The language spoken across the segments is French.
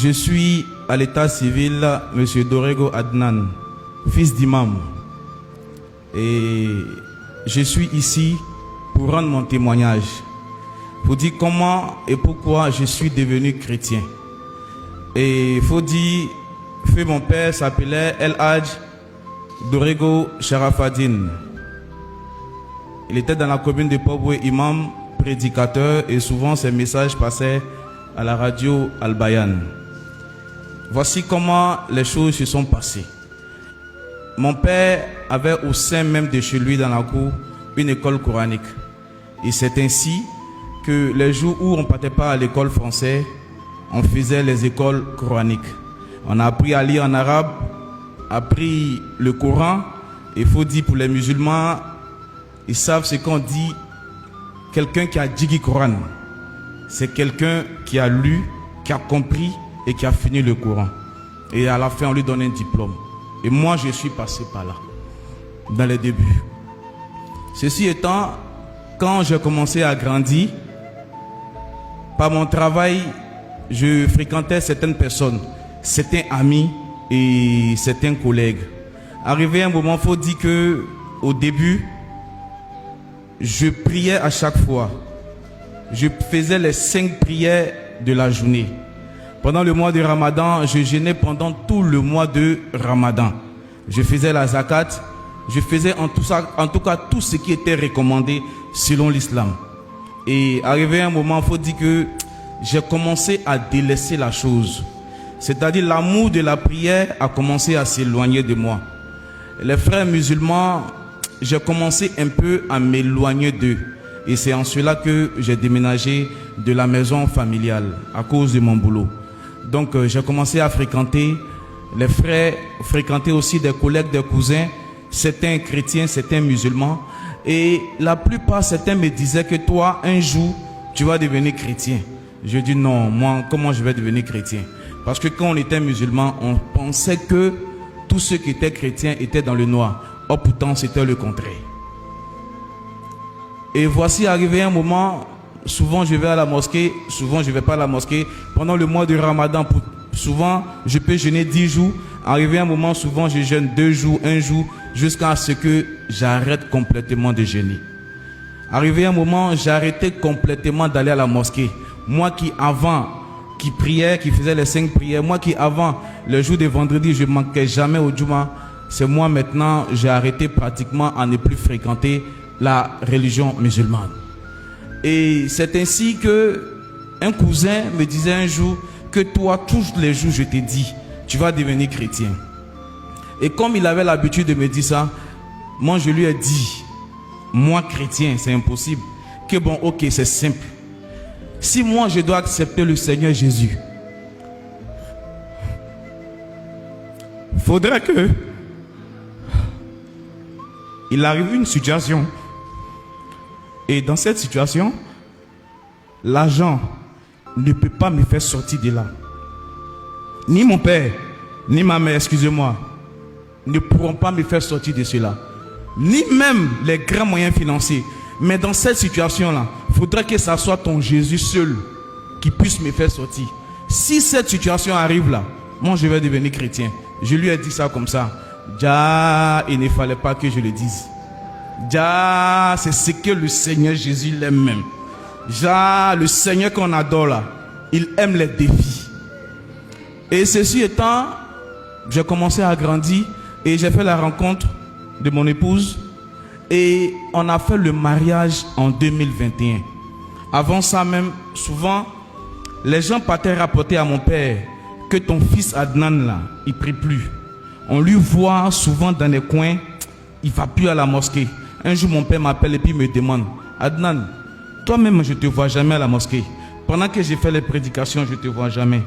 Je suis à l'état civil, M. Dorego Adnan, fils d'imam. Et je suis ici pour rendre mon témoignage, pour dire comment et pourquoi je suis devenu chrétien. Et il faut dire que mon père s'appelait El Hadj Dorego Sharafadine. Il était dans la commune de Pobwe, imam, prédicateur, et souvent ses messages passaient à la radio Al-Bayan. Voici comment les choses se sont passées. Mon père avait au sein même de chez lui dans la cour une école coranique. Et c'est ainsi que les jours où on ne partait pas à l'école française, on faisait les écoles coraniques. On a appris à lire en arabe, appris le Coran. Il faut dire pour les musulmans, ils savent ce qu'on dit. Quelqu'un qui a dit Coran, c'est quelqu'un qui a lu, qui a compris et qui a fini le Coran. Et à la fin, on lui donne un diplôme. Et moi, je suis passé par là, dans les débuts. Ceci étant, quand j'ai commencé à grandir, par mon travail, je fréquentais certaines personnes, certains amis et certains collègues. Arrivé un moment, il faut dire que au début, je priais à chaque fois. Je faisais les 5 prières de la journée. Pendant le mois de Ramadan, je jeûnais pendant tout le mois de Ramadan. Je faisais la zakat. Je faisais en tout cas tout ce qui était recommandé selon l'islam. Et arrivé un moment, il faut dire que j'ai commencé à délaisser la chose. C'est-à-dire l'amour de la prière a commencé à s'éloigner de moi. Les frères musulmans, j'ai commencé un peu à m'éloigner d'eux. Et c'est en cela que j'ai déménagé de la maison familiale à cause de mon boulot. Donc j'ai commencé à fréquenter les frères, fréquenter aussi des collègues, des cousins, certains chrétiens, certains musulmans. Et la plupart, certains me disaient que toi, un jour, tu vas devenir chrétien. Je dis non, moi, comment je vais devenir chrétien? Parce que quand on était musulman, on pensait que tous ceux qui étaient chrétiens étaient dans le noir. Or pourtant, c'était le contraire. Et voici arrivé un moment, souvent je vais à la mosquée, souvent je ne vais pas à la mosquée. Pendant le mois de Ramadan, souvent je peux jeûner 10 jours. Arrivé un moment, souvent je jeûne 2 jours, 1 jour, jusqu'à ce que j'arrête complètement de jeûner. Arrivé un moment, j'ai arrêté complètement d'aller à la mosquée. Moi qui avant, qui priais, qui faisais les 5 prières, moi qui avant, le jour de vendredi, je ne manquais jamais au Juma. C'est moi maintenant, j'ai arrêté pratiquement à ne plus fréquenter la religion musulmane. Et c'est ainsi que un cousin me disait un jour que toi, tous les jours, je t'ai dit, tu vas devenir chrétien. Et comme il avait l'habitude de me dire ça, moi je lui ai dit, moi chrétien, c'est impossible. Que bon, ok, c'est simple. Si moi je dois accepter le Seigneur Jésus, faudrait que il arrive une situation. Et dans cette situation, l'argent ne peut pas me faire sortir de là. Ni mon père, ni ma mère, excusez-moi, ne pourront pas me faire sortir de cela. Ni même les grands moyens financiers. Mais dans cette situation-là, il faudrait que ce soit ton Jésus seul qui puisse me faire sortir. Si cette situation arrive là, moi je vais devenir chrétien. Je lui ai dit ça comme ça. Déjà, il ne fallait pas que je le dise. Déjà, c'est ce que le Seigneur Jésus l'aime même. Déjà, le Seigneur qu'on adore là, il aime les défis. Et ceci étant, j'ai commencé à grandir et j'ai fait la rencontre de mon épouse et on a fait le mariage en 2021. Avant ça même, souvent, les gens partaient rapporter à mon père que ton fils Adnan là, il prie plus. On lui voit souvent dans les coins, il va plus à la mosquée. Un jour, mon père m'appelle et puis me demande, Adnan, toi-même, je ne te vois jamais à la mosquée. Pendant que j'ai fait les prédications, je ne te vois jamais.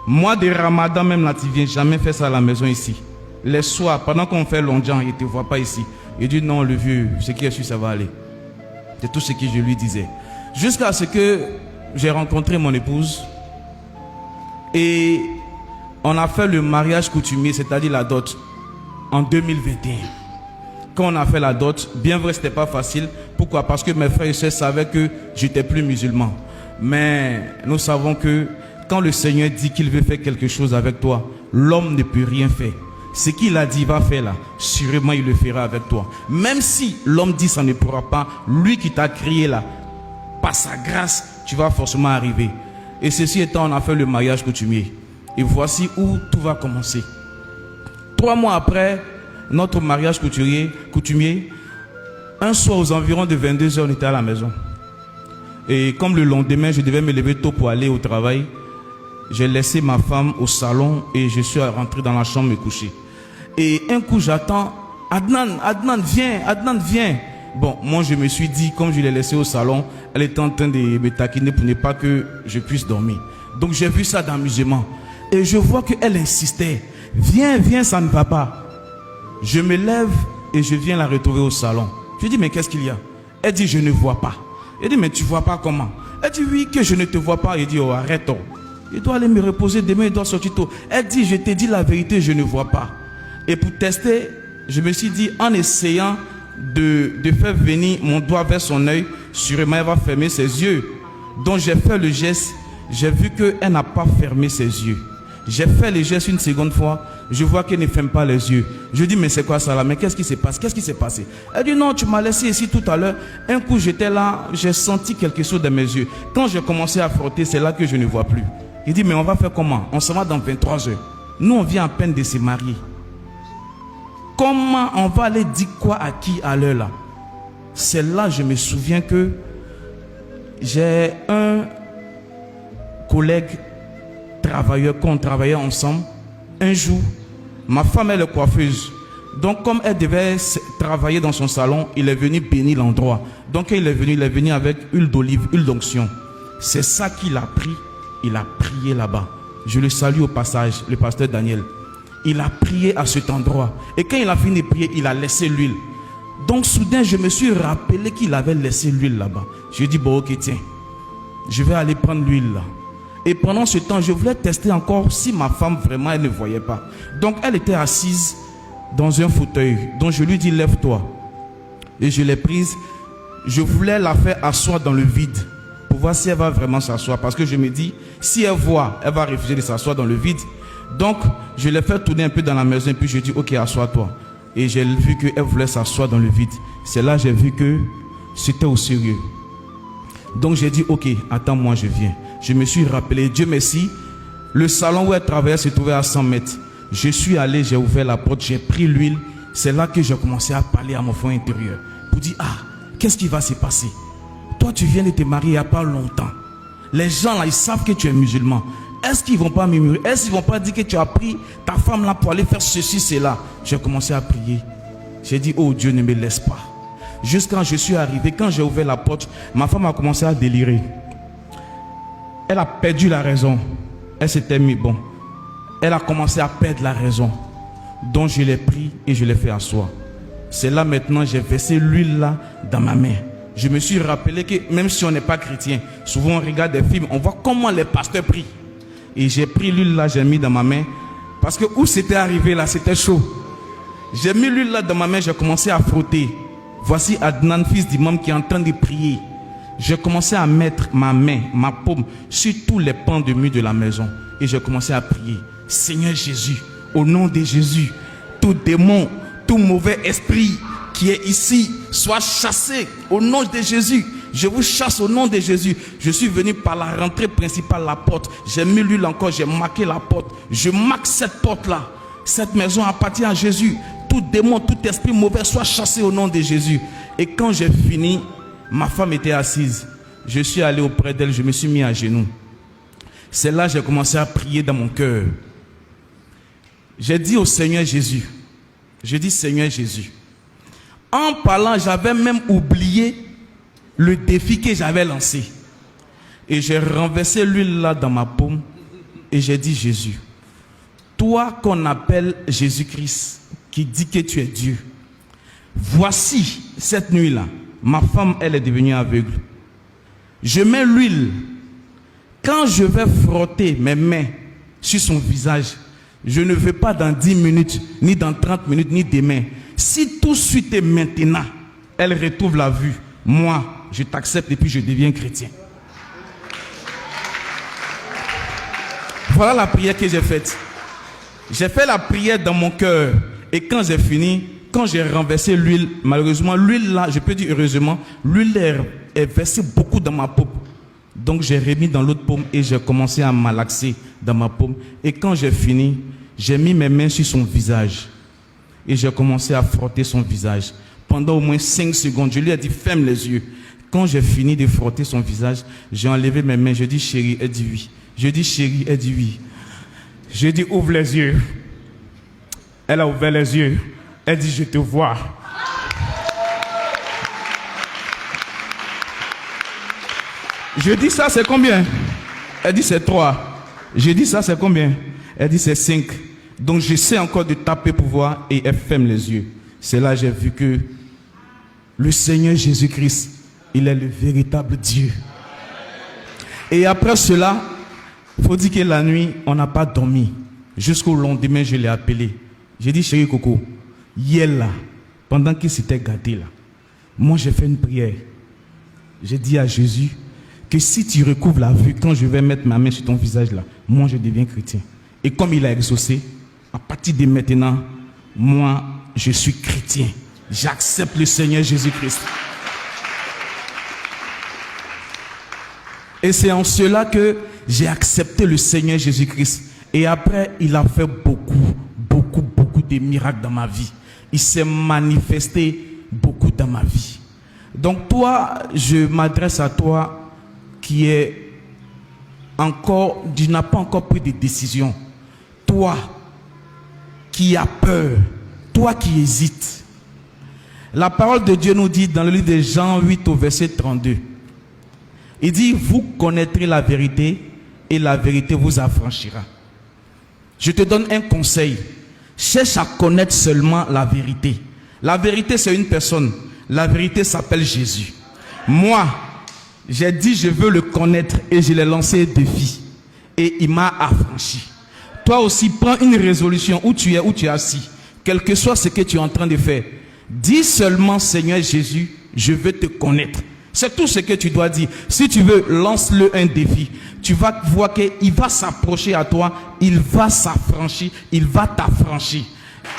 Moi, de Ramadan, même là, tu ne viens jamais faire ça à la maison ici. Les soirs, pendant qu'on fait l'onjan, il ne te voit pas ici. Il dit, non, le vieux, ce qui est sûr, ça va aller. C'est tout ce que je lui disais. Jusqu'à ce que j'ai rencontré mon épouse. Et on a fait le mariage coutumier, c'est-à-dire la dot, en 2021. Quand on a fait la dot, bien vrai, c'était pas facile. Pourquoi? Parce que mes frères et sœurs savaient que j'étais plus musulman. Mais nous savons que quand le Seigneur dit qu'il veut faire quelque chose avec toi, l'homme ne peut rien faire. Ce qu'il a dit va faire là, sûrement il le fera avec toi. Même si l'homme dit ça ne pourra pas, lui qui t'a créé là, par sa grâce, tu vas forcément arriver. Et ceci étant, on a fait le mariage coutumier. Et voici où tout va commencer. 3 mois après notre mariage coutumier, un soir aux environs de 22h, on était à la maison. Et comme le lendemain, je devais me lever tôt pour aller au travail, j'ai laissé ma femme au salon et je suis rentré dans la chambre me coucher. Et un coup, j'attends, Adnan, viens. Bon, moi, je me suis dit, comme je l'ai laissé au salon, elle était en train de me taquiner pour ne pas que je puisse dormir. Donc, j'ai vu ça d'amusement. Et je vois qu'elle insistait. Viens, ça ne va pas. Je me lève et je viens la retrouver au salon. Je dis, mais qu'est-ce qu'il y a? Elle dit, je ne vois pas. Elle dit, mais tu vois pas comment? Elle dit, oui, que je ne te vois pas. Il dit, oh, arrête. Oh. Il doit aller me reposer, demain il doit sortir tôt. Elle dit, je t'ai dit la vérité, je ne vois pas. Et pour tester, je me suis dit, en essayant de faire venir mon doigt vers son œil, sûrement elle va fermer ses yeux. Donc j'ai fait le geste, j'ai vu qu'elle n'a pas fermé ses yeux. J'ai fait le geste une seconde fois, je vois qu'elle ne ferme pas les yeux. Je dis, mais c'est quoi ça là? Mais qu'est-ce qui se passe? Qu'est-ce qui s'est passé? Elle dit, non, tu m'as laissé ici tout à l'heure. Un coup j'étais là, j'ai senti quelque chose dans mes yeux. Quand j'ai commencé à frotter, c'est là que je ne vois plus. Il dit, mais on va faire comment? On se va dans 23 heures. Nous, on vient à peine de se marier. Comment on va aller dire quoi à qui à l'heure là? C'est là je me souviens que j'ai un collègue travailleur, qu'on travaillait ensemble. Un jour, ma femme elle est coiffeuse. Donc comme elle devait travailler dans son salon, il est venu bénir l'endroit. Donc il est venu avec huile d'olive, huile d'onction. C'est ça qu'il a pris. Il a prié là-bas. Je le salue au passage, le pasteur Daniel. Il a prié à cet endroit. Et quand il a fini de prier, il a laissé l'huile. Donc soudain, je me suis rappelé qu'il avait laissé l'huile là-bas. Je dis, bon ok, tiens, je vais aller prendre l'huile là. Et pendant ce temps, je voulais tester encore si ma femme vraiment, elle ne voyait pas. Donc elle était assise dans un fauteuil. Donc je lui dis, lève-toi. Et je l'ai prise. Je voulais la faire asseoir dans le vide. Pour voir si elle va vraiment s'asseoir. Parce que je me dis, si elle voit, elle va refuser de s'asseoir dans le vide. Donc, je l'ai fait tourner un peu dans la maison. Et puis je dis, ok, assois-toi. Et j'ai vu qu'elle voulait s'asseoir dans le vide. C'est là que j'ai vu que c'était au sérieux. Donc j'ai dit, ok, attends-moi, je viens. Je me suis rappelé, Dieu merci, le salon où elle travaillait se trouvait à 100 mètres. Je suis allé, j'ai ouvert la porte, j'ai pris l'huile. C'est là que j'ai commencé à parler à mon fond intérieur. Pour dire, ah, qu'est-ce qui va se passer? Toi, tu viens de te marier il n'y a pas longtemps. Les gens là, ils savent que tu es musulman. Est-ce qu'ils ne vont pas murmurer? Est-ce qu'ils ne vont pas dire que tu as pris ta femme là pour aller faire ceci, cela? J'ai commencé à prier. J'ai dit, oh Dieu, ne me laisse pas. Jusqu'à quand je suis arrivé, quand j'ai ouvert la porte, ma femme a commencé à délirer. Elle a perdu la raison. Elle s'était mise, bon. Elle a commencé à perdre la raison. Donc je l'ai pris et je l'ai fait asseoir. C'est là maintenant, j'ai versé l'huile là dans ma main. Je me suis rappelé que même si on n'est pas chrétien, souvent on regarde des films, on voit comment les pasteurs prient. Et j'ai pris l'huile là, j'ai mis dans ma main. Parce que où c'était arrivé là, c'était chaud. J'ai mis l'huile là dans ma main, j'ai commencé à frotter. Voici Adnan, fils d'imam, qui est en train de prier. J'ai commencé à mettre ma main, ma paume, sur tous les pans de mur de la maison. Et j'ai commencé à prier. Seigneur Jésus, au nom de Jésus, tout démon, tout mauvais esprit qui est ici, soit chassé au nom de Jésus. Je vous chasse au nom de Jésus. Je suis venu par la rentrée principale, la porte. J'ai mis l'huile encore, j'ai marqué la porte. Je marque cette porte-là. Cette maison appartient à Jésus. Tout démon, tout esprit mauvais soit chassé au nom de Jésus. Et quand j'ai fini, ma femme était assise. Je suis allé auprès d'elle, je me suis mis à genoux. C'est là que j'ai commencé à prier dans mon cœur. J'ai dit au Seigneur Jésus, je dis Seigneur Jésus. En parlant, j'avais même oublié le défi que j'avais lancé. Et j'ai renversé l'huile là dans ma paume. Et j'ai dit Jésus, toi qu'on appelle Jésus-Christ, qui dit que tu es Dieu. Voici cette nuit-là, ma femme, elle est devenue aveugle. Je mets l'huile. Quand je vais frotter mes mains sur son visage, je ne veux pas dans 10 minutes, ni dans 30 minutes, ni demain. Si tout de suite et maintenant, elle retrouve la vue, moi, je t'accepte et puis je deviens chrétien. Voilà la prière que j'ai faite. J'ai fait la prière dans mon cœur. Et quand j'ai fini, quand j'ai renversé l'huile, malheureusement, l'huile là, je peux dire heureusement, l'huile est versée beaucoup dans ma paume. Donc j'ai remis dans l'autre paume et j'ai commencé à malaxer dans ma paume. Et quand j'ai fini, j'ai mis mes mains sur son visage. Et j'ai commencé à frotter son visage. Pendant au moins 5 secondes, je lui ai dit, ferme les yeux. Quand j'ai fini de frotter son visage, j'ai enlevé mes mains. Je dis, chérie, elle dit oui. Je dis, chérie, elle dit oui. Je dis, ouvre les yeux. Elle a ouvert les yeux. Elle dit, je te vois. Je dis, ça c'est combien? Elle dit, c'est 3. Je dis, ça c'est combien? Elle dit, c'est 5. Donc j'essaie encore de taper pour voir et elle ferme les yeux. C'est là que j'ai vu que le Seigneur Jésus-Christ, il est le véritable Dieu. Et après cela, il faut dire que la nuit, on n'a pas dormi. Jusqu'au lendemain, je l'ai appelé. J'ai dit, chérie Coco, hier là, pendant qu'il s'était gâté là, moi j'ai fait une prière. J'ai dit à Jésus que si tu recouvres la vue, quand je vais mettre ma main sur ton visage là, moi je deviens chrétien. Et comme il a exaucé, à partir de maintenant, moi je suis chrétien. J'accepte le Seigneur Jésus-Christ. Et c'est en cela que j'ai accepté le Seigneur Jésus-Christ. Et après, il a fait beaucoup de miracles dans ma vie. Il s'est manifesté beaucoup dans ma vie. Donc toi, je m'adresse à toi qui est encore, tu n'as pas encore pris de décision. Toi qui as peur, toi qui hésites. La parole de Dieu nous dit dans le livre de Jean 8 au verset 32. Il dit, vous connaîtrez la vérité et la vérité vous affranchira. Je te donne un conseil. Cherche à connaître seulement la vérité. La vérité, c'est une personne. La vérité s'appelle Jésus. Moi, j'ai dit, je veux le connaître et je l'ai lancé un défi. Et il m'a affranchi. Toi aussi, prends une résolution où tu es assis. Quel que soit ce que tu es en train de faire. Dis seulement, Seigneur Jésus, je veux te connaître. C'est tout ce que tu dois dire. Si tu veux, lance-le un défi. Tu vas voir qu'il va s'approcher à toi. Il va s'affranchir. Il va t'affranchir.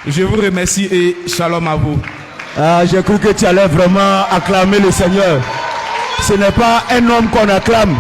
Je vous remercie et shalom à vous. J'ai cru que tu allais vraiment acclamer le Seigneur. Ce n'est pas un homme qu'on acclame.